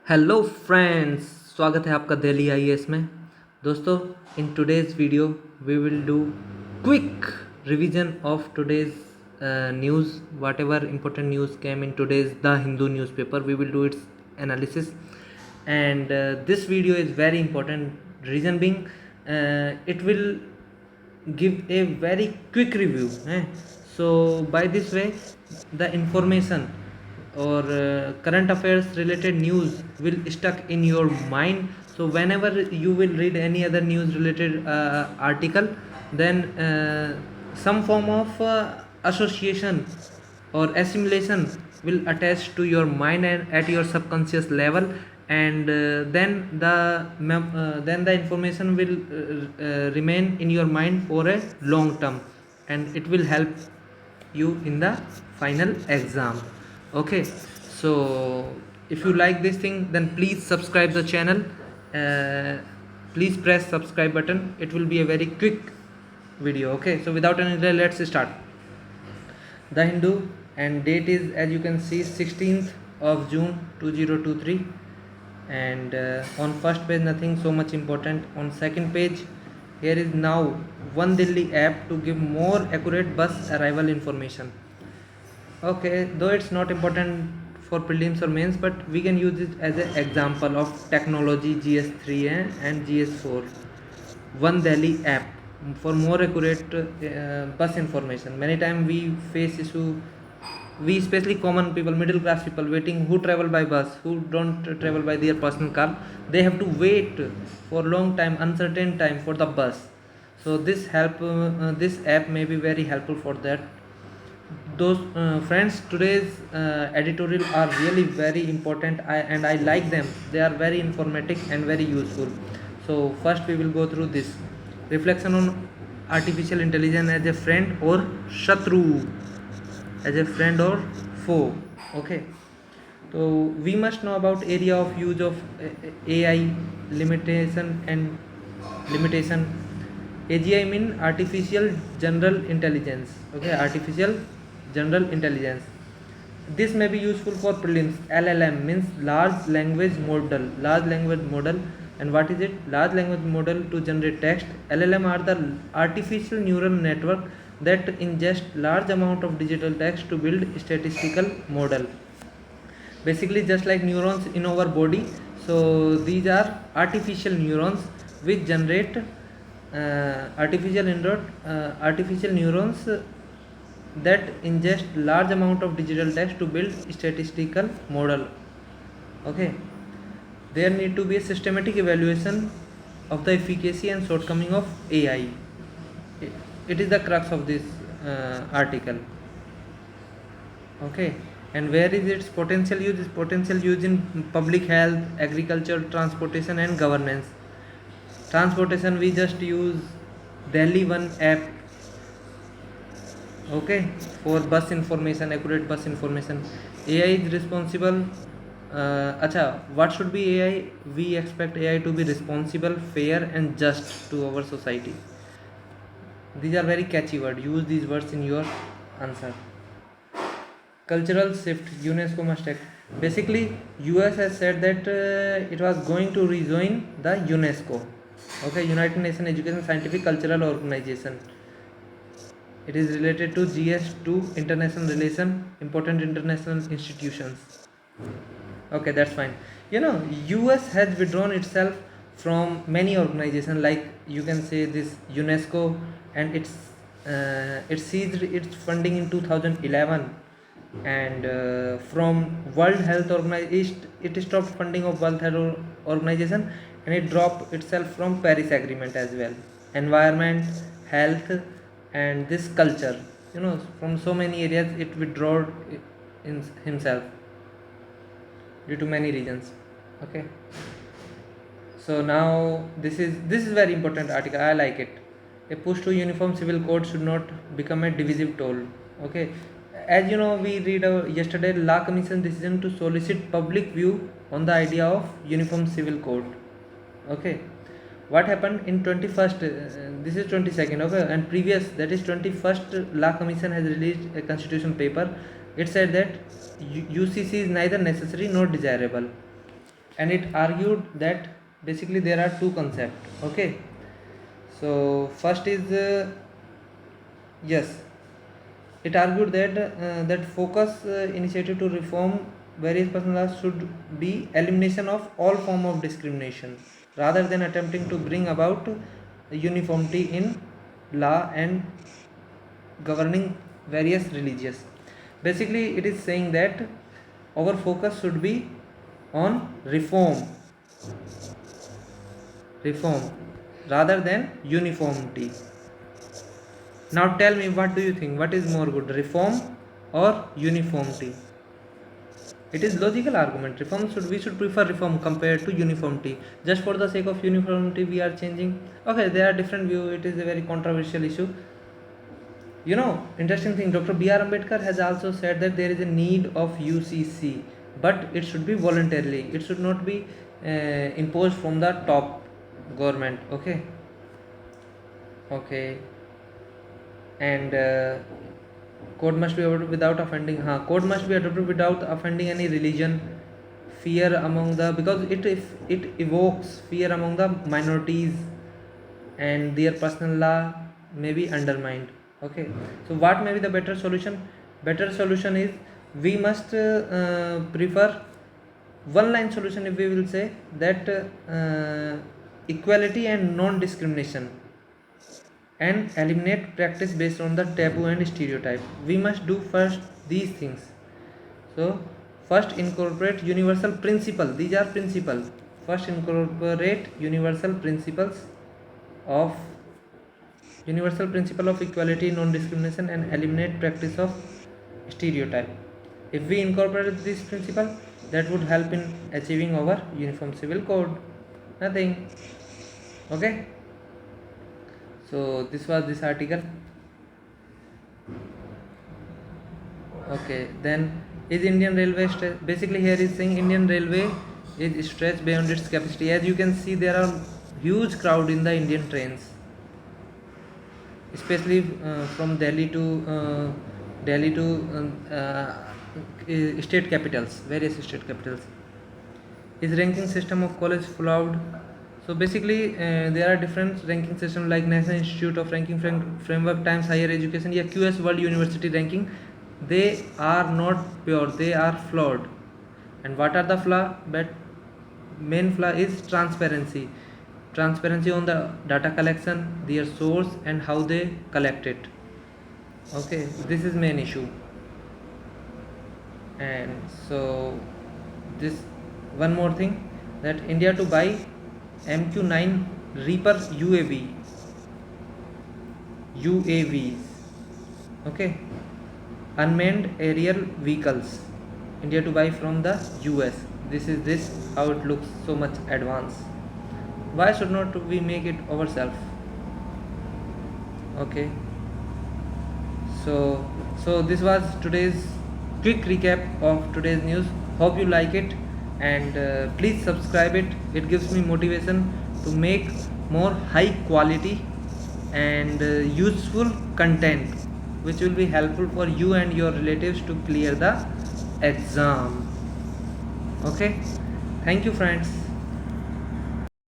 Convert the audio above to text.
Hello friends, स्वागत है आपका दिल्ली आईएएस में। दोस्तों, in today's video we will do quick revision of today's news. Whatever important news came in today's The Hindu newspaper, we will do its analysis. And this video is very important. Reason being, it will give a very quick review. So by this way, the information or current affairs related news will stuck in your mind. So whenever you will read any other news related article, then some form of association or assimilation will attach to your mind and at your subconscious level, and then the information will remain in your mind for a long term, and it will help you in the final exam. Okay, so if you like this thing, then please subscribe the channel. Please press subscribe button. It will be a very quick video. Okay, so without any delay, let's start. The Hindu, and date is, as you can see, 16th of June 2023. And on first page, nothing so much important. On second page, here is now One Delhi app to give more accurate bus arrival information. Okay, though it's not important for prelims or mains, but we can use it as an example of technology GS3 and GS4. One Delhi app for more accurate bus information. Many times we face issue, we especially common people, middle class people waiting, who travel by bus, who don't travel by their personal car, they have to wait for long time, uncertain time for the bus. So this app may be very helpful for that. Those friends, today's editorial are really very important, and I like them. They are very informative and very useful. So first we will go through this reflection on artificial intelligence as a friend or shatru, as a friend or foe. Okay, so we must know about area of use of AI, limitation and limitation. AGI mean artificial general intelligence. Okay, artificial general intelligence. This may be useful for prelims. LLM means large language model. Large language model. And what is it? Large language model to generate text. LLM are the artificial neural network that ingest large amount of digital text to build statistical model. Basically just like neurons in our body. So these are artificial neurons which generate artificial neurons that ingest large amount of digital text to build statistical model. Okay, there need to be a systematic evaluation of the efficacy and shortcoming of AI. It is the crux of this article. Okay, and where is its potential use? Its potential use in public health, agriculture, transportation and governance. Transportation, we just use Delhi One app, okay, for bus information, accurate bus information. AI is responsible. What should be AI? We expect AI to be responsible, fair and just to our society. These are very catchy words. Use these words in your answer. Cultural shift, UNESCO must act. Basically, US has said that it was going to rejoin the UNESCO. Okay, United Nations Education Scientific Cultural Organization. It is related to GS2, international relation, important international institutions. Okay, that's fine. US has withdrawn itself from many organizations, like you can say this UNESCO, and it ceased its funding in 2011, and from World Health Organization it stopped funding of World Health Organization, and it dropped itself from Paris Agreement as well. Environment, health and this culture, from so many areas it withdrew in himself due to many reasons. Okay, so now this is very important article. I like it. A push to uniform civil code should not become a divisive toll. Okay, as you know, we read yesterday law commission decision to solicit public view on the idea of uniform civil code. Okay, what happened in 21st, this is 22nd, okay, and previous, that is 21st, law commission has released a constitution paper. It said that UCC is neither necessary nor desirable. and it argued that basically there are two concepts. Okay, so first is yes, it argued that that focus initiative to reform various personal laws should be elimination of all form of discrimination rather than attempting to bring about uniformity in law and governing various religions. Basically, it is saying that our focus should be on reform rather than uniformity. Now tell me, what do you think? What is more good, reform or uniformity? It is logical argument. We should prefer reform compared to uniformity. Just for the sake of uniformity, we are changing. Okay, there are different view. It is a very controversial issue. You know, interesting thing. Dr. B.R. Ambedkar has also said that there is a need of UCC, but it should be voluntarily. It should not be imposed from the top government. Okay. Okay. And code must be adopted without offending. Code must be adopted without offending any religion. Fear among the, because it evokes fear among the minorities, and their personal law may be undermined. Okay, so what may be the better solution? Better solution is we must prefer one line solution. If we will say that equality and non-discrimination, and eliminate practice based on the taboo and stereotype. We must do first these things. So first incorporate universal principle. These are principle. First incorporate universal principle of equality, non-discrimination, and eliminate practice of stereotype. If we incorporate this principle, that would help in achieving our uniform civil code. Nothing. Okay. So this was this article. Okay, then is Indian Railway basically here is saying Indian Railway is stretched beyond its capacity. As you can see, there are huge crowd in the Indian trains, especially from Delhi to state capitals, various state capitals. Is ranking system of college flawed? So basically there are different ranking systems like National Institute of Ranking Framework times Higher Education, yeah, QS World University Ranking. They are not pure, they are flawed. And what are the flaw? But main flaw is transparency on the data collection, their source, and how they collect it. Okay, this is main issue. And so this one more thing, that India to buy MQ-9 Reaper UAVs, okay, unmanned aerial vehicles, India to buy from the US. This is how it looks, so much advanced. Why should not we make it ourselves? Okay, so this was today's quick recap of today's news. Hope you like it, and please subscribe it. It gives me motivation to make more high quality and useful content which will be helpful for you and your relatives to clear the exam. Okay, thank you friends.